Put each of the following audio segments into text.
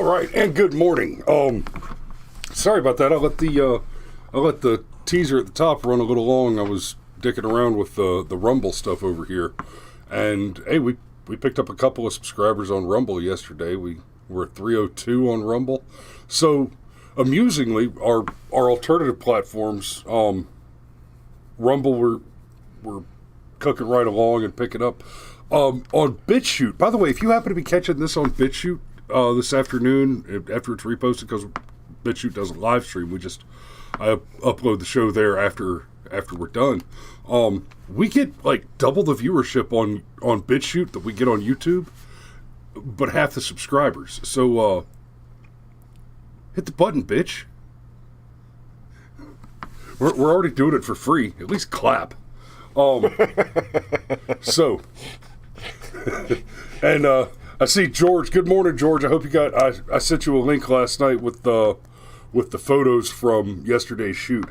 All right, and good morning. Sorry about that. I let the teaser at the top run a little long. I was dicking around with the Rumble stuff over here, and hey, we picked up a couple of subscribers on Rumble yesterday. We were at 302 on Rumble. So, amusingly, our alternative platforms, Rumble, we're cooking right along and picking up. On BitChute, by the way, if you happen to be catching this on BitChute this afternoon, after it's reposted, because BitChute doesn't live stream, I upload the show there after we're done. We get like double the viewership on BitChute that we get on YouTube, but half the subscribers. So hit the button, bitch. We're already doing it for free. At least clap. So, and I see George. Good morning, George. I hope you got. I sent you a link last night with the photos from yesterday's shoot.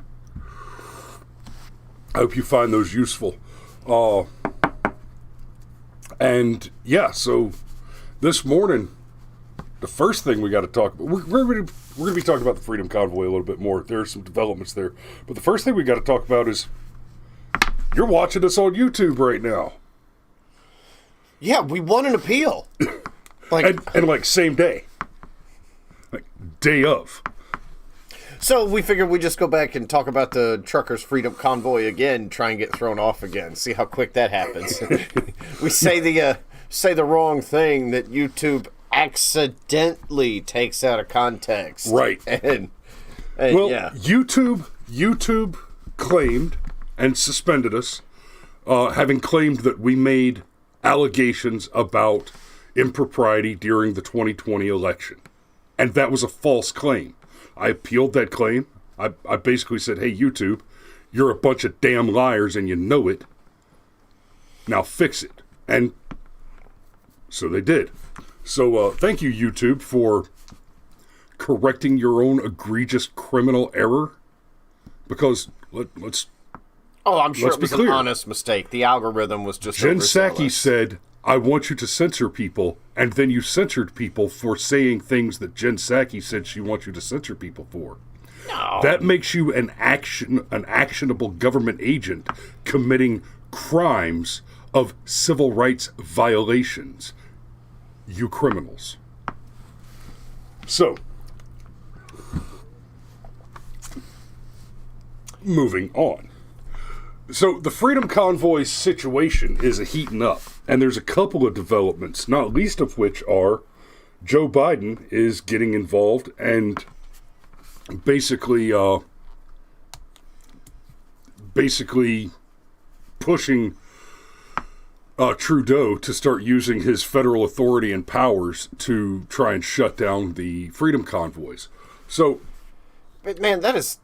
I hope you find those useful. And yeah, so this morning, the first thing we got to talk about, we're going to be talking about the Freedom Convoy a little bit more. There are some developments there, but the first thing we got to talk about is you're watching us on YouTube right now. Yeah, we won an appeal. And like same day. Like day of. So we figured we'd just go back and talk about the truckers' Freedom Convoy again, try and get thrown off again, see how quick that happens. We say the wrong thing that YouTube accidentally takes out of context. Right. And well, yeah. YouTube claimed and suspended us, having claimed that we made allegations about impropriety during the 2020 election. And that was a false claim. I appealed that claim. I basically said, hey, YouTube, you're a bunch of damn liars and you know it. Now fix it. And so they did. So thank you, YouTube, for correcting your own egregious criminal error. Because let's Oh, I'm sure it was clear. An honest mistake. The algorithm was just Jen overzealous. Psaki said, I want you to censor people, and then you censored people for saying things that Jen Psaki said she wants you to censor people for. No. That makes you an actionable government agent committing crimes of civil rights violations. You criminals. So, moving on. So the Freedom Convoy situation is heating up, and there's a couple of developments, not least of which are Joe Biden is getting involved and basically pushing Trudeau to start using his federal authority and powers to try and shut down the Freedom Convoys. So, But man, that is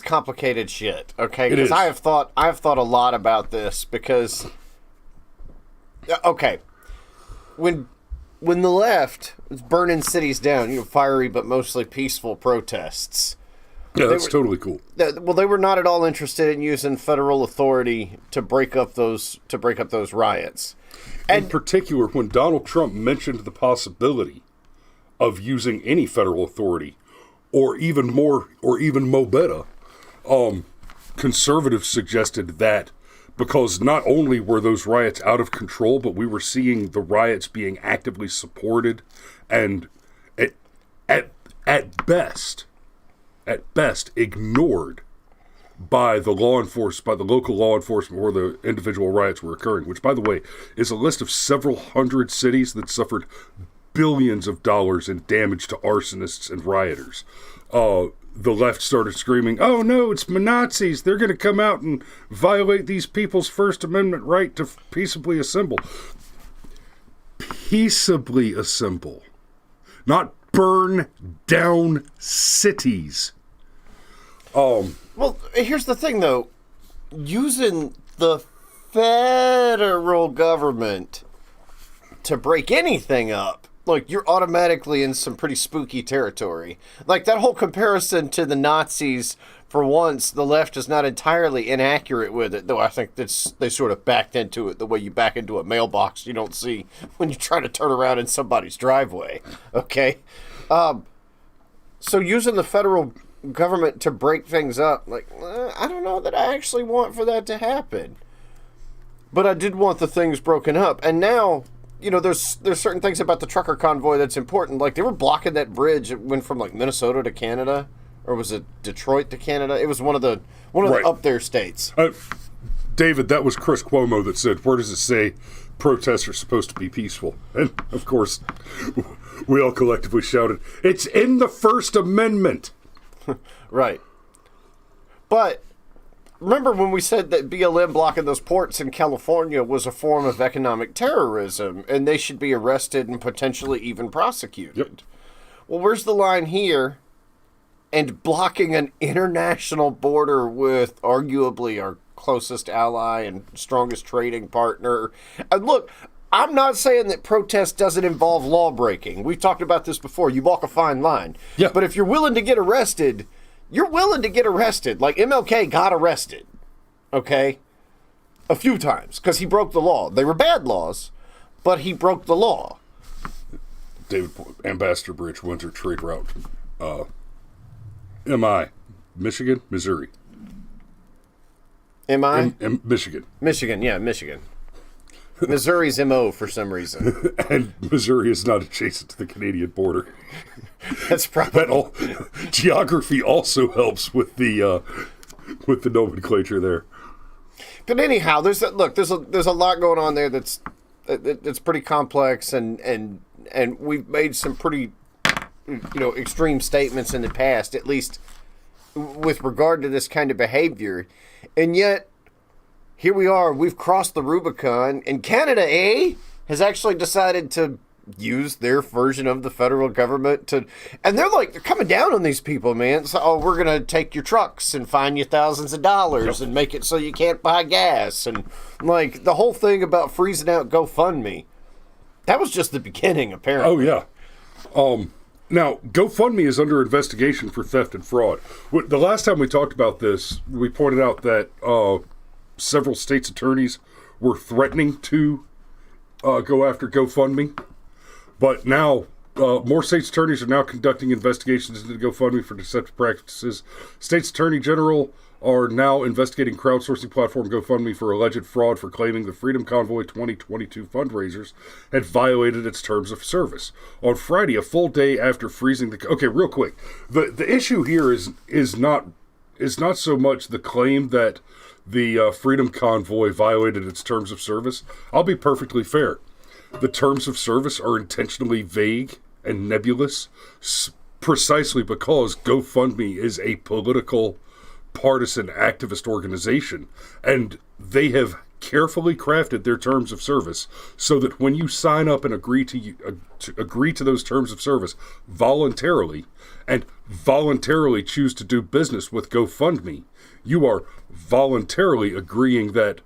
complicated shit. Okay, because I have thought a lot about this because okay, when the left was burning cities down, fiery but mostly peaceful protests. Yeah, that's totally cool. Well, they were not at all interested in using federal authority to break up those riots. And in particular, when Donald Trump mentioned the possibility of using any federal authority, or even mo better, conservatives suggested that because not only were those riots out of control, but we were seeing the riots being actively supported and at best ignored by the local law enforcement where the individual riots were occurring, which, by the way, is a list of several hundred cities that suffered billions of dollars in damage to arsonists and rioters. The left started screaming, oh no, it's Nazis. They're going to come out and violate these people's First Amendment right to peaceably assemble. Peaceably assemble. Not burn down cities. well, here's the thing though, using the federal government to break anything up, like, you're automatically in some pretty spooky territory. Like, that whole comparison to the Nazis, for once, the left is not entirely inaccurate with it, though I think they sort of backed into it the way you back into a mailbox you don't see when you try to turn around in somebody's driveway, okay? So using the federal government to break things up, like, I don't know that I actually want for that to happen. But I did want the things broken up. And now, you know, there's certain things about the trucker convoy that's important. Like, they were blocking that bridge. It went from, like, Minnesota to Canada. Or was it Detroit to Canada? It was one of the Right. up there states. David, that was Chris Cuomo that said, where does it say protests are supposed to be peaceful? And, of course, we all collectively shouted, it's in the First Amendment. Right. But remember when we said that BLM blocking those ports in California was a form of economic terrorism and they should be arrested and potentially even prosecuted? Yep. Well, where's the line here? And blocking an international border with arguably our closest ally and strongest trading partner. And look, I'm not saying that protest doesn't involve law breaking. We've talked about this before. You walk a fine line. Yeah. But if you're willing to get arrested, you're willing to get arrested. Like MLK got arrested, okay? A few times because he broke the law. They were bad laws, but he broke the law. David, Ambassador Bridge, Winter Trade Route. MI, Michigan, Missouri. MI? Michigan. Michigan, yeah, Michigan. Missouri's MO for some reason. And Missouri is not adjacent to the Canadian border. That's probably... Geography also helps with the nomenclature there. But anyhow, there's a lot going on there that's pretty complex, and we've made some pretty extreme statements in the past, at least with regard to this kind of behavior, and yet here we are. We've crossed the Rubicon, and Canada, has actually decided to use their version of the federal government and they're coming down on these people, man. So, we're gonna take your trucks and fine you thousands of dollars and make it so you can't buy gas, and like the whole thing about freezing out GoFundMe. That was just the beginning, apparently. Oh yeah. Now, GoFundMe is under investigation for theft and fraud. The last time we talked about this, we pointed out that several states' attorneys were threatening to go after GoFundMe. But now, more states' attorneys are now conducting investigations into GoFundMe for deceptive practices. States' Attorney General are now investigating crowdsourcing platform GoFundMe for alleged fraud for claiming the Freedom Convoy 2022 fundraisers had violated its terms of service. On Friday, a full day after freezing the... Okay, real quick. The issue here is not so much the claim that the Freedom Convoy violated its terms of service. I'll be perfectly fair. The terms of service are intentionally vague and nebulous precisely because GoFundMe is a political, partisan activist organization, and they have carefully crafted their terms of service so that when you sign up and agree to those terms of service voluntarily and voluntarily choose to do business with GoFundMe, you are voluntarily agreeing that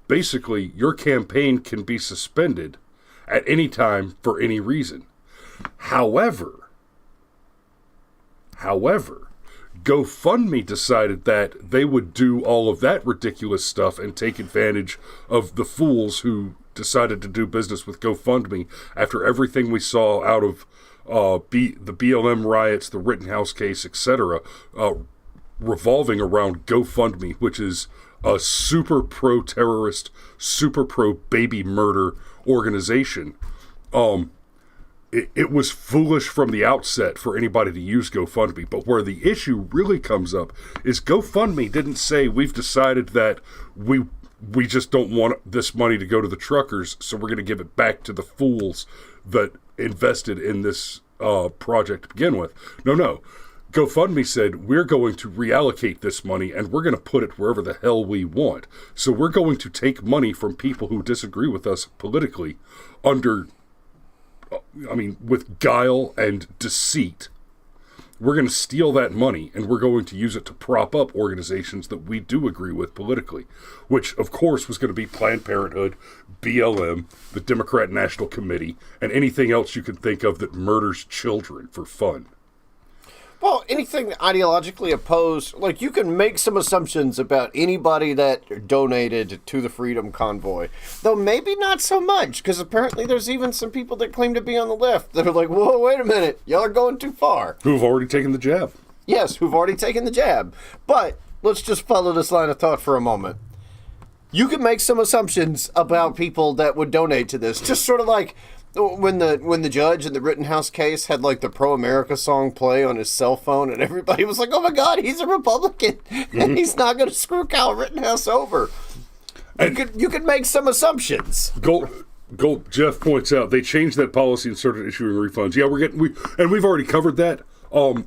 basically your campaign can be suspended at any time for any reason. However, GoFundMe decided that they would do all of that ridiculous stuff and take advantage of the fools who decided to do business with GoFundMe after everything we saw out of the BLM riots, the Rittenhouse case, etc., revolving around GoFundMe, which is a super pro-terrorist, super pro-baby murder organization. It was foolish from the outset for anybody to use GoFundMe, but where the issue really comes up is GoFundMe didn't say we've decided that we just don't want this money to go to the truckers, so we're going to give it back to the fools that invested in this project to begin with. No. GoFundMe said, we're going to reallocate this money and we're going to put it wherever the hell we want. So we're going to take money from people who disagree with us politically with guile and deceit. We're going to steal that money and we're going to use it to prop up organizations that we do agree with politically, which of course was going to be Planned Parenthood, BLM, the Democrat National Committee, and anything else you can think of that murders children for fun. Well, anything ideologically opposed, like you can make some assumptions about anybody that donated to the Freedom Convoy, though maybe not so much, because apparently there's even some people that claim to be on the left that are like, whoa, wait a minute, y'all are going too far. Who've already taken the jab. Yes, who've already taken the jab. But let's just follow this line of thought for a moment. You can make some assumptions about people that would donate to this, just sort of like when the judge in the Rittenhouse case had like the Pro-America song play on his cell phone, and everybody was like, "Oh my God, he's a Republican, and he's not going to screw Kyle Rittenhouse over." You could make some assumptions. Jeff points out they changed that policy and started issuing refunds. Yeah, we've already covered that. But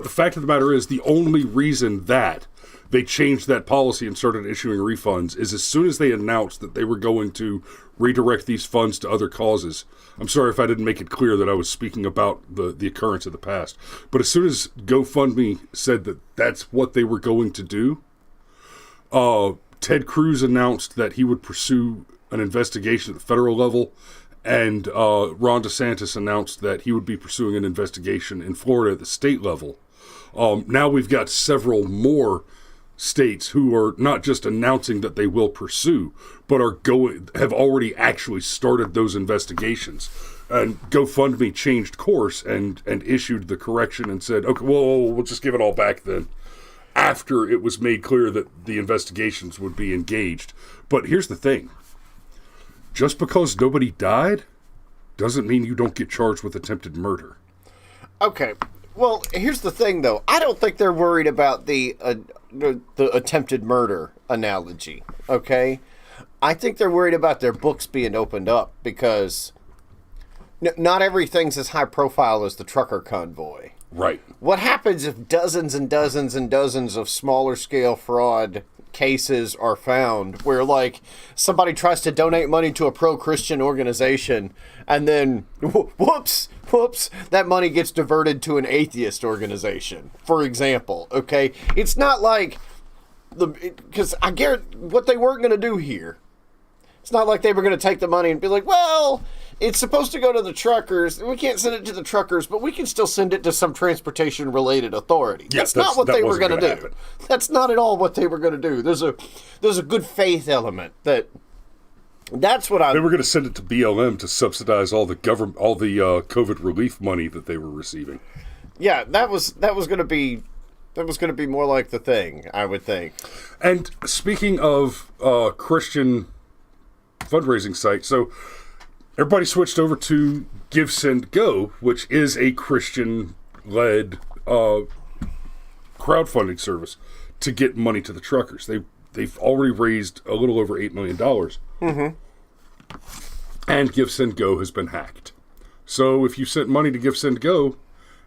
the fact of the matter is, the only reason that they changed that policy and started issuing refunds is as soon as they announced that they were going to redirect these funds to other causes. I'm sorry if I didn't make it clear that I was speaking about the occurrence of the past. But as soon as GoFundMe said that that's what they were going to do, Ted Cruz announced that he would pursue an investigation at the federal level, and Ron DeSantis announced that he would be pursuing an investigation in Florida at the state level. Now we've got several more states who are not just announcing that they will pursue, but have already actually started those investigations. And GoFundMe changed course and issued the correction and said, okay, well, we'll just give it all back then, after it was made clear that the investigations would be engaged. But here's the thing. Just because nobody died doesn't mean you don't get charged with attempted murder. Okay. Well, here's the thing, though. I don't think they're worried about the attempted murder analogy, okay? I think they're worried about their books being opened up, because not everything's as high profile as the trucker convoy. Right. What happens if dozens and dozens and dozens of smaller scale fraud cases are found where, like, somebody tries to donate money to a pro-Christian organization and then whoops, that money gets diverted to an atheist organization, for example, okay? It's not like because I guarantee what they weren't going to do here. It's not like they were going to take the money and be like, well, it's supposed to go to the truckers. We can't send it to the truckers, but we can still send it to some transportation-related authority. Yeah, that's not what they were going to do. Happen. That's not at all what they were going to do. There's a good faith element that's what They were going to send it to BLM to subsidize all the COVID relief money that they were receiving. Yeah, that was going to be more like the thing, I would think. And speaking of Christian fundraising sites, so everybody switched over to Give, Send, Go, which is a Christian-led crowdfunding service to get money to the truckers. They've already raised a little over $8 million. Mm-hmm. And Give, Send, Go has been hacked. So if you sent money to Give, Send, Go,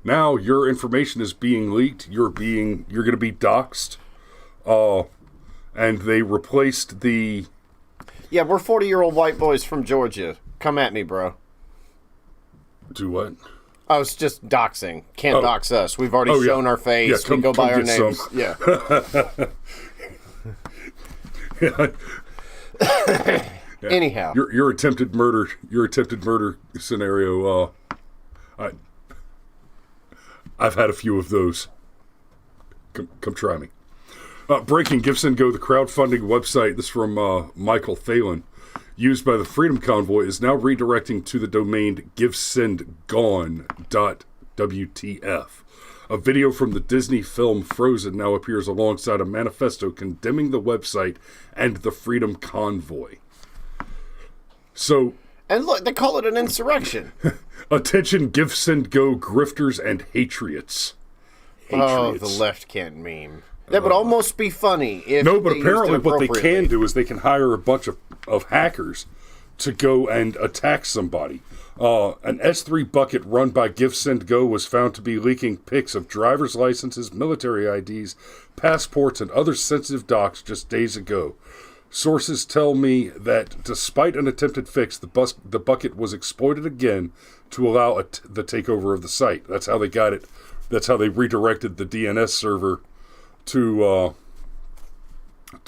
now your information is being leaked. You're going to be doxxed. And they replaced the... Yeah, we're 40-year-old white boys from Georgia. Come at me, bro. Do what? I was just doxing. Can't dox us. We've already shown our face. Yeah, we go by our names. Some. Yeah. Anyhow, your attempted murder scenario. I've had a few of those. Come try me. Breaking: Give, Send, Go, the crowdfunding website. This is from Michael Thalen, used by the Freedom Convoy, is now redirecting to the domain givesendgone.wtf. A video from the Disney film Frozen now appears alongside a manifesto condemning the website and the Freedom Convoy. So, and look, they call it an insurrection. Attention, Give, Send, Go grifters and hatriots. Oh, the left can't meme. That would almost be funny if no, but apparently what they can do is they can hire a bunch of hackers to go and attack somebody. An S3 bucket run by Give, Send, Go was found to be leaking pics of driver's licenses, military IDs, passports, and other sensitive docs just days ago. Sources tell me that despite an attempted fix, the bucket was exploited again to allow the takeover of the site. That's how they got it. That's how they redirected the DNS server to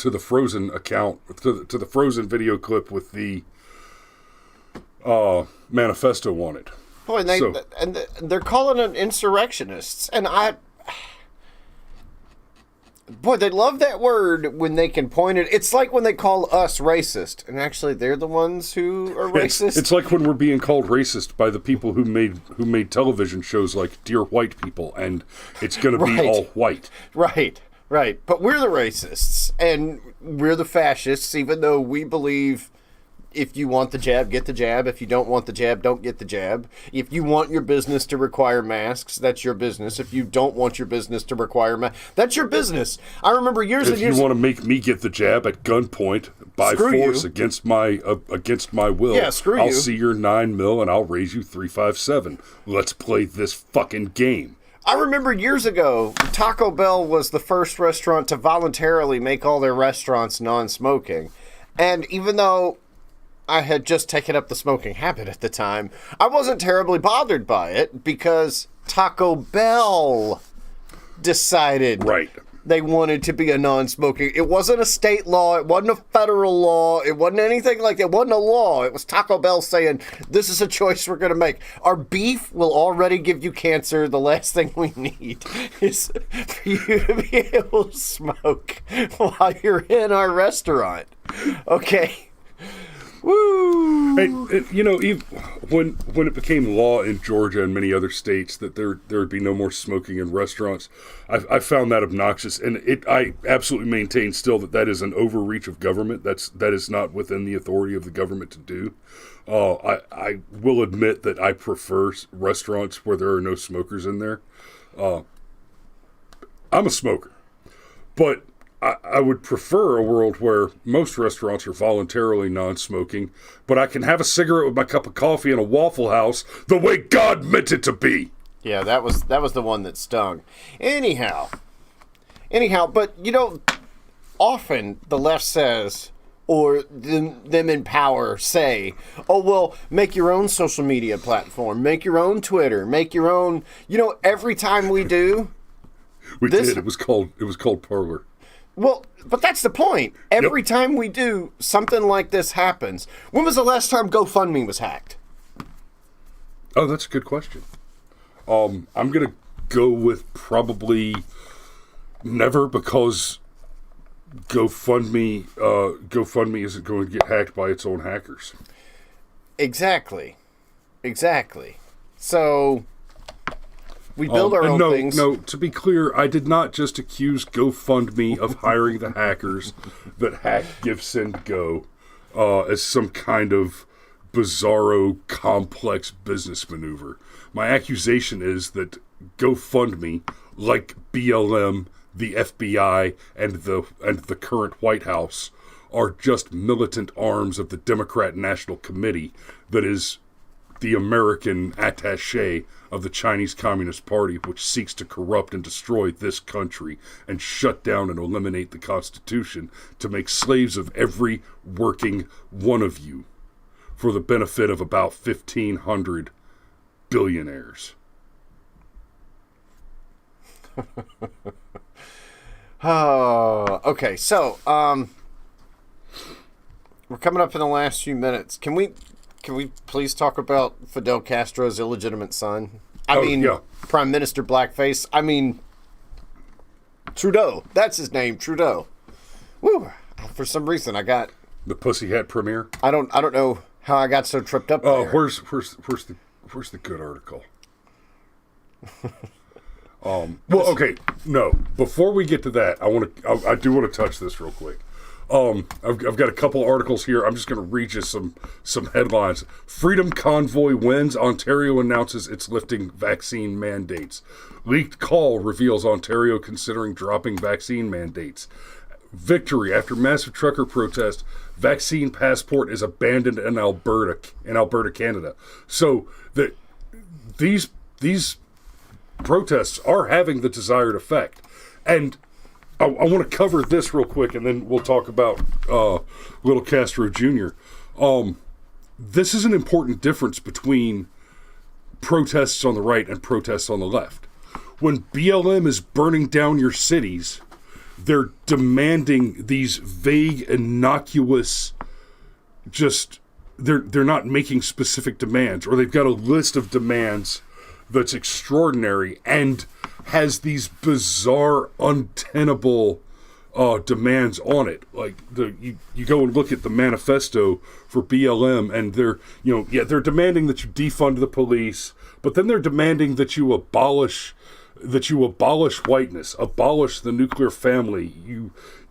the Frozen account, to the Frozen video clip with the manifesto on it. Boy, they're calling them insurrectionists, and boy, they love that word when they can point it. It's like when they call us racist, and actually they're the ones who are racist. It's like when we're being called racist by the people who made television shows like Dear White People, and it's going to be all white. Right. But we're the racists, and we're the fascists, even though we believe if you want the jab, get the jab. If you don't want the jab, don't get the jab. If you want your business to require masks, that's your business. If you don't want your business to require masks, that's your business. I remember years and years. If you want to make me get the jab at gunpoint by force against my will, I'll see your 9 mil and I'll raise you 357. Let's play this fucking game. I remember years ago, Taco Bell was the first restaurant to voluntarily make all their restaurants non-smoking. And even though I had just taken up the smoking habit at the time, I wasn't terribly bothered by it because Taco Bell decided they wanted to be a non-smoking. It wasn't a state law. It wasn't a federal law. It wasn't anything like that. It wasn't a law. It was Taco Bell saying, this is a choice we're going to make. Our beef will already give you cancer. The last thing we need is for you to be able to smoke while you're in our restaurant. Okay. Woo! Hey, you know, when it became law in Georgia and many other states that there would be no more smoking in restaurants, I found that obnoxious, and I absolutely maintain still that is an overreach of government. That is not within the authority of the government to do. I will admit that I prefer restaurants where there are no smokers in there. I'm a smoker, but I would prefer a world where most restaurants are voluntarily non-smoking, but I can have a cigarette with my cup of coffee in a Waffle House the way God meant it to be. Yeah, that was the one that stung. Anyhow, but you know, often the left says, or them in power say, oh, well, make your own social media platform, make your own Twitter, make your own, you know, every time we do. We did. It was called Parler. Well, but that's the point. Every time we do, something like this happens. When was the last time GoFundMe was hacked? Oh, that's a good question. I'm going to go with probably never, because GoFundMe isn't going to get hacked by its own hackers. Exactly. So we build our own things. No, to be clear, I did not just accuse GoFundMe of hiring the hackers that hacked GiveSendGo as some kind of bizarro, complex business maneuver. My accusation is that GoFundMe, like BLM, the FBI, and the current White House, are just militant arms of the Democrat National Committee that is the American attaché of the Chinese Communist Party, which seeks to corrupt and destroy this country and shut down and eliminate the Constitution to make slaves of every working one of you for the benefit of about 1,500 billionaires. Oh, okay. So, we're coming up in the last few minutes. Can we please talk about Fidel Castro's illegitimate son? Prime Minister Blackface. I mean, Trudeau. That's his name, Trudeau. Woo! For some reason, I got the Pussy Hat Premier. I don't know how I got so tripped up. There. Where's the good article? Well, okay. No, before we get to that, I do want to touch this real quick. I've got a couple articles here. I'm just going to read you some headlines. Freedom Convoy wins. Ontario announces it's lifting vaccine mandates. Leaked call reveals Ontario considering dropping vaccine mandates. Victory after massive trucker protest. Vaccine passport is abandoned in Alberta, Canada. So these protests are having the desired effect, and I want to cover this real quick, and then we'll talk about little Castro Jr. This is an important difference between protests on the right and protests on the left. When BLM is burning down your cities, they're demanding these vague, innocuous, just they're not making specific demands, or they've got a list of demands that's extraordinary and has these bizarre, untenable demands on it. Like you go and look at the manifesto for BLM, and they're demanding that you defund the police, but then they're demanding that you abolish whiteness, abolish the nuclear family.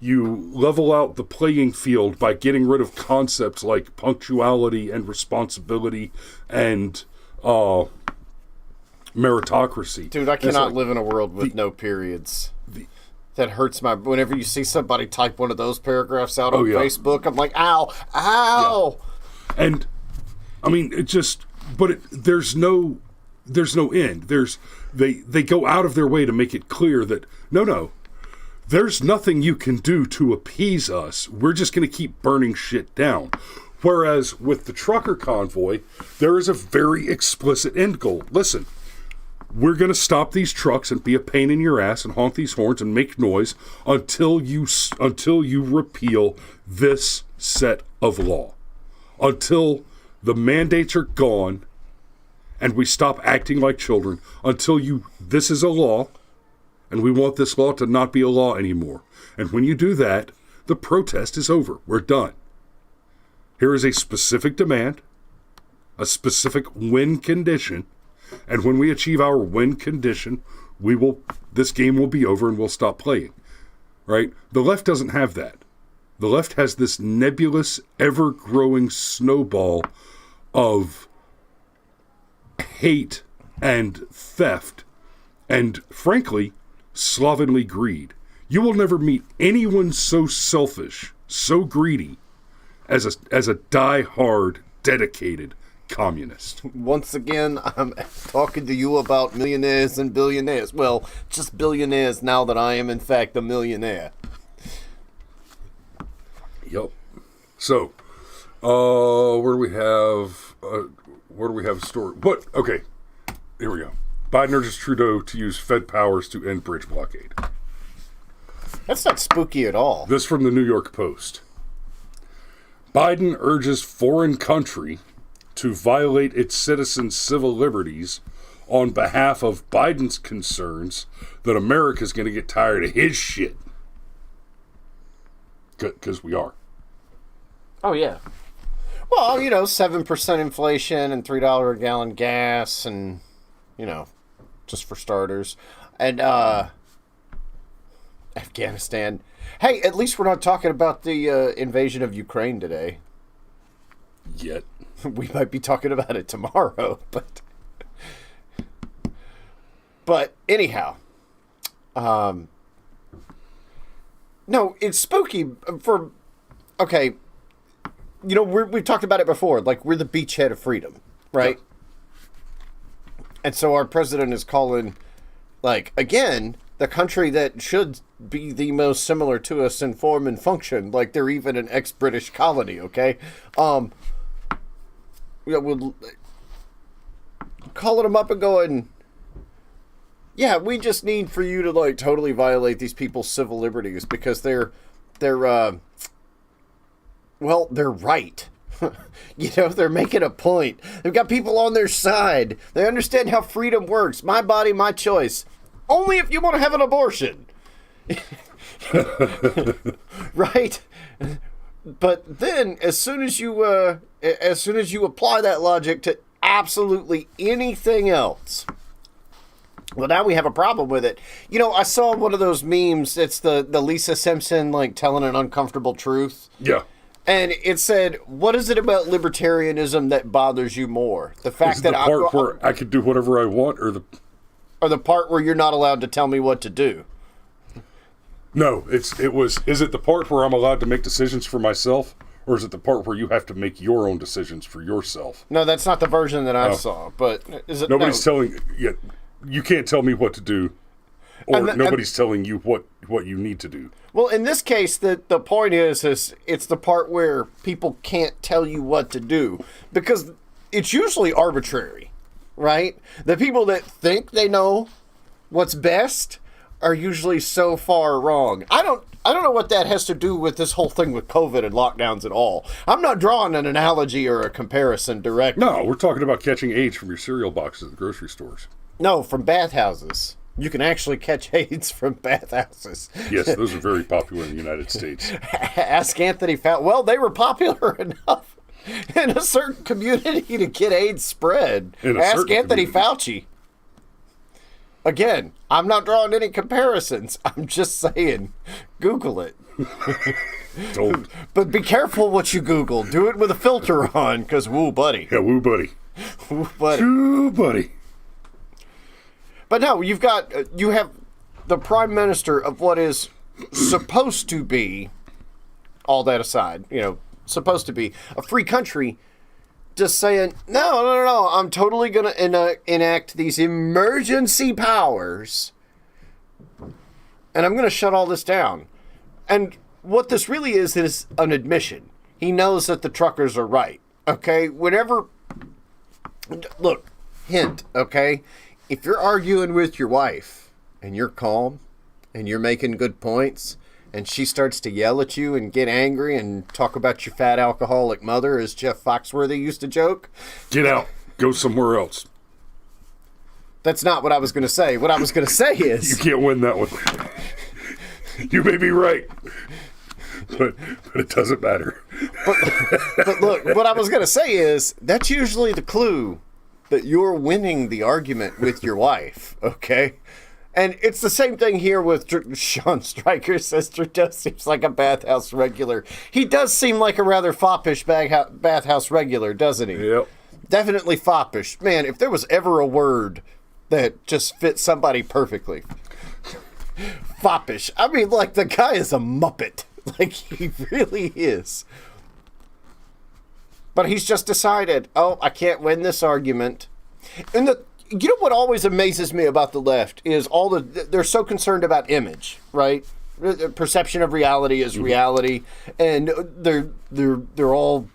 You level out the playing field by getting rid of concepts like punctuality and responsibility and meritocracy. Dude, I cannot live in a world with no periods. That hurts my... Whenever you see somebody type one of those paragraphs out on Facebook, I'm like, ow, ow! Yeah. And, I mean, it just... But there's no end. They go out of their way to make it clear that, no, there's nothing you can do to appease us. We're just going to keep burning shit down. Whereas with the trucker convoy, there is a very explicit end goal. Listen, we're going to stop these trucks and be a pain in your ass and honk these horns and make noise until you repeal this set of law. Until the mandates are gone and we stop acting like children. This is a law, and we want this law to not be a law anymore. And when you do that, the protest is over. We're done. Here is a specific demand, a specific win condition, and when we achieve our win condition, this game will be over and we'll stop playing. Right? The left doesn't have that. The left has this nebulous, ever-growing snowball of hate and theft and, frankly, slovenly greed. You will never meet anyone so selfish, so greedy, as a die-hard, dedicated communist. Once again, I'm talking to you about millionaires and billionaires. Well, just billionaires now that I am, in fact, a millionaire. Yep. So, where do we have a story? Okay, here we go. Biden urges Trudeau to use Fed powers to end bridge blockade. That's not spooky at all. This from the New York Post. Biden urges foreign country to violate its citizens' civil liberties on behalf of Biden's concerns that America's going to get tired of his shit. Because we are. Oh, yeah. Well, 7% inflation and $3 a gallon gas and, just for starters. And Afghanistan. Hey, at least we're not talking about the invasion of Ukraine today. Yet. We might be talking about it tomorrow, but anyhow. No, it's spooky for... Okay, we've talked about it before. Like, we're the beachhead of freedom, right? Yeah. And so our president is calling, again, the country that should be the most similar to us in form and function, like they're even an ex-British colony, okay? We're calling them up and going, yeah, we just need for you to, totally violate these people's civil liberties because they're right. They're making a point. They've got people on their side. They understand how freedom works. My body, my choice. Only if you want to have an abortion. Right? But then, as soon as you apply that logic to absolutely anything else, well, now we have a problem with it. I saw one of those memes. It's the Lisa Simpson, telling an uncomfortable truth. Yeah. And it said, what is it about libertarianism that bothers you more? The fact that the part where I could do whatever I want, or the part where you're not allowed to tell me what to do? No, is it the part where I'm allowed to make decisions for myself, or is it the part where you have to make your own decisions for yourself? No, that's not the version that I saw, but is it? Nobody's telling you. You can't tell me what to do, or nobody's telling you what you need to do. Well, in this case, the point is it's the part where people can't tell you what to do because it's usually arbitrary, right? The people that think they know what's best are usually so far wrong. I I don't know what that has to do with this whole thing with COVID and lockdowns at all. I'm not drawing an analogy or a comparison directly. No, we're talking about catching AIDS from your cereal boxes at the grocery stores. No, from bathhouses. You can actually catch AIDS from bathhouses. Yes, those are very popular in the United States. Ask Anthony Fauci. Well, they were popular enough in a certain community to get AIDS spread. Ask Anthony Fauci. Again, I'm not drawing any comparisons. I'm just saying, Google it. Don't. But be careful what you Google. Do it with a filter on, because woo, buddy. Yeah, woo, buddy. Woo, buddy. Woo, buddy. But no, you have the prime minister of what is supposed to be, all that aside, supposed to be a free country, just saying, no, I'm totally going to enact these emergency powers, and I'm going to shut all this down. And what this really is an admission. He knows that the truckers are right, okay? Look, hint, okay? If you're arguing with your wife, and you're calm, and you're making good points, and she starts to yell at you and get angry and talk about your fat alcoholic mother, as Jeff Foxworthy used to joke. Get out. Go somewhere else. That's not what I was going to say. What I was going to say is... You can't win that one. You may be right. But it doesn't matter. But look, what I was going to say is, that's usually the clue that you're winning the argument with your wife, okay? And it's the same thing here with Sean Stryker says Trudeau seems like a bathhouse regular. He does seem like a rather foppish bathhouse regular, doesn't he? Yep. Definitely foppish. Man, if there was ever a word that just fits somebody perfectly. Foppish. I mean, like, the guy is a muppet. Like, he really is. But he's just decided, I can't win this argument. And you know what always amazes me about the left is they're so concerned about image, right? Perception of reality is reality, and they're all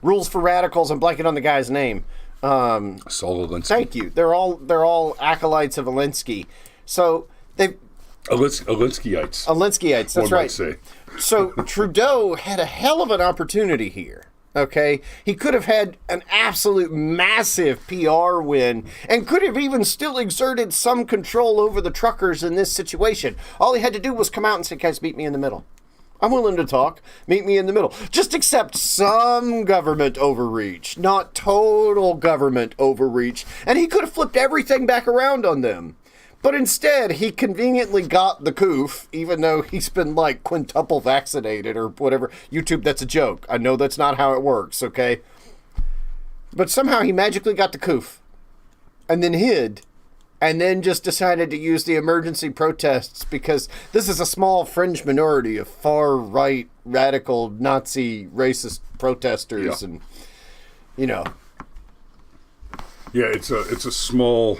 rules for radicals. I'm blanking on the guy's name. Saul Alinsky. Thank you. They're all acolytes of Alinsky. So they Alinskyites. Alinskyites. That's one right. Might say. So Trudeau had a hell of an opportunity here. Okay, he could have had an absolute massive PR win and could have even still exerted some control over the truckers in this situation. All he had to do was come out and say, guys, meet me in the middle. I'm willing to talk. Meet me in the middle. Just accept some government overreach, not total government overreach. And he could have flipped everything back around on them. But instead, he conveniently got the coof, even though he's been, like, quintuple vaccinated or whatever. YouTube, that's a joke. I know that's not how it works, okay? But somehow he magically got the coof and then hid and then just decided to use the emergency protests because this is a small fringe minority of far-right, radical, Nazi, racist protesters and, Yeah, it's a small...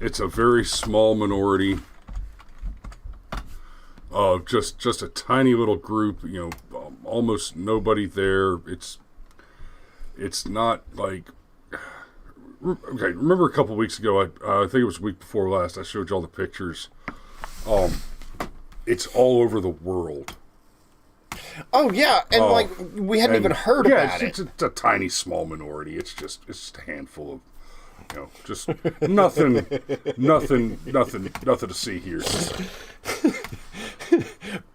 It's a very small minority of just a tiny little group, almost nobody there. It's not like, okay, remember a couple weeks ago, I think it was the week before last, I showed you all the pictures. It's all over the world. Oh, yeah, and we hadn't even heard about it. It's a tiny, small minority. It's just a handful of, just nothing to see here.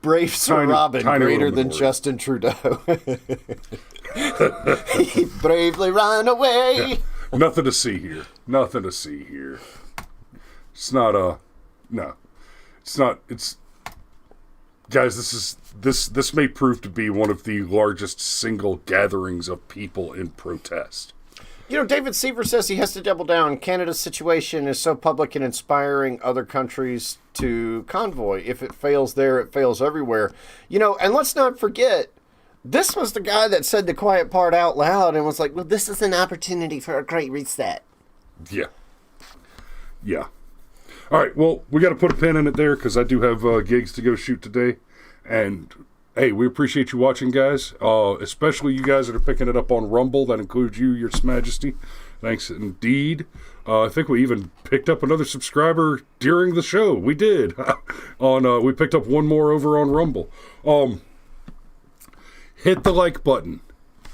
Brave Sir Robin, greater than Justin Trudeau. He bravely ran away. Yeah. Nothing to see here. It's not no. It's not. It's guys. This may prove to be one of the largest single gatherings of people in protest. David Seaver says he has to double down. Canada's situation is so public and inspiring other countries to convoy. If it fails there, it fails everywhere. And let's not forget, this was the guy that said the quiet part out loud and was like, well, this is an opportunity for a great reset. Yeah. Yeah. All right, well, we got to put a pin in it there because I do have gigs to go shoot today. And hey, we appreciate you watching, guys. Especially you guys that are picking it up on Rumble. That includes you, Your Majesty. Thanks indeed. I think we even picked up another subscriber during the show. We did. We picked up one more over on Rumble. Hit the like button.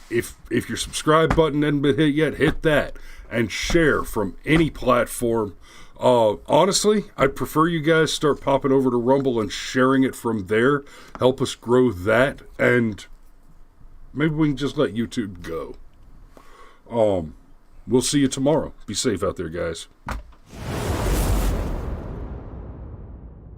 If your subscribe button hasn't been hit yet, hit that. And share from any platform. Honestly, I'd prefer you guys start popping over to Rumble and sharing it from there. Help us grow that. And maybe we can just let YouTube go. We'll see you tomorrow. Be safe out there, guys.